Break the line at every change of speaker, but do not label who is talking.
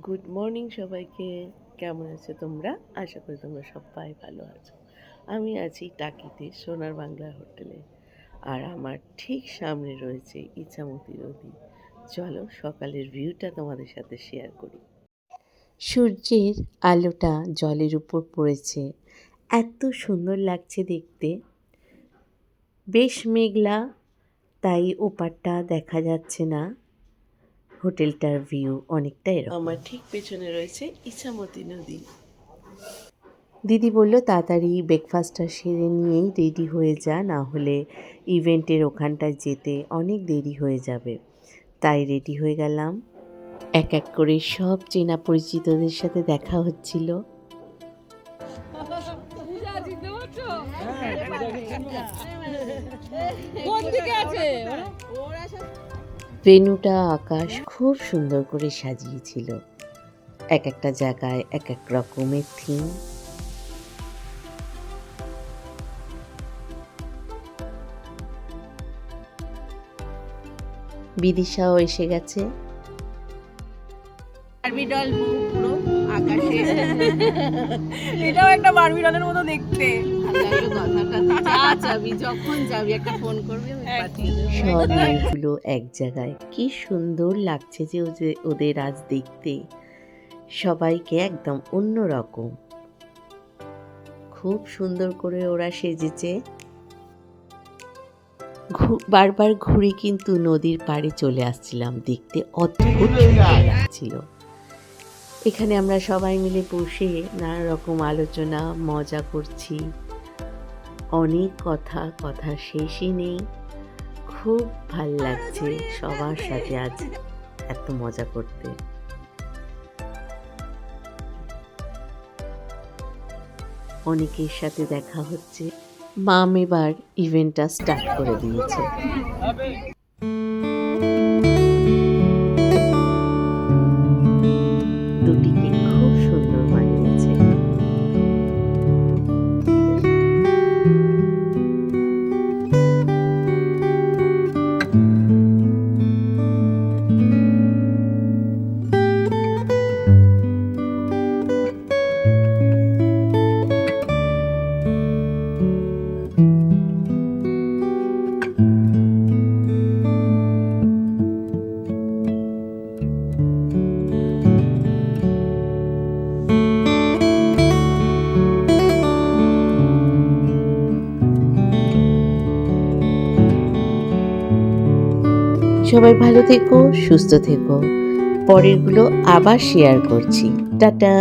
Good morning সবাইকে। কেমন আছো তোমরা? আশা করি তোমরা সবাই ভালো আছো। আমি আছি টাকিতে সোনার বাংলা হোটেলে, আর আমার ঠিক সামনে রয়েছে ইছামতি নদী। চলো সকালের ভিউটা তোমাদের সাথে শেয়ার করি। সূর্যের আলোটা জলের উপর পড়েছে, এত সুন্দর লাগছে দেখতে। বেশ মেঘলা, তাই ওপারটা দেখা যাচ্ছে না। হোটেলটার ভিউ অনেকটা এরকম। আমার ঠিক পেছনে রয়েছে ইছামতি নদী। দিদি বলল তাড়াতাড়ি ব্রেকফাস্টটা সেরে নিয়েই রেডি হয়ে যা, না হলে ইভেন্টের ওখানটায় যেতে অনেক দেরি হয়ে যাবে। তাই রেডি হয়ে গেলাম। এক এক করে সব চেনা পরিচিতদের সাথে দেখা হচ্ছিল। ভেন্যুটা আকাশ খুব সুন্দর করে সাজিয়েছিল। এক একটা জায়গায় এক এক রকমের থিম। বিদিশাও এসে গেছে।
বারবি ডল পুরো আকাশে। এটাও একটা বারবি ডলের মতো দেখতে। যখন যাবি একটা ফোন করবি, আমি পাঠিয়ে দেব।
সব মেয়েগুলো এক জায়গায়, কি সুন্দর লাগছে যে ওদের আজ দেখতে। সবাইকে একদম অন্য রকম, খুব সুন্দর করে ওরা সেজেছে। বারবার ঘুরে কিন্তু নদীর পাড়ে চলে আসছিলাম, দেখতে অদ্ভুত সুন্দর লাগছিল। এখানে আমরা সবাই মিলে বসে নানা রকম আলোচনা মজা করছি। অনেক কথা শেষই নেই। খুব ভাল লাগছে সবার সাথে আজ এত মজা করতে। অনেকের সাথে দেখা হচ্ছে। মাম এবার ইভেন্টটা স্টার্ট করে দিয়েছে। দুটিকে খুব সুন্দর মানিয়েছে। সবাই ভালো থেকো, সুস্থ থেকো। পরেরগুলো আবার শেয়ার করছি। টাটা।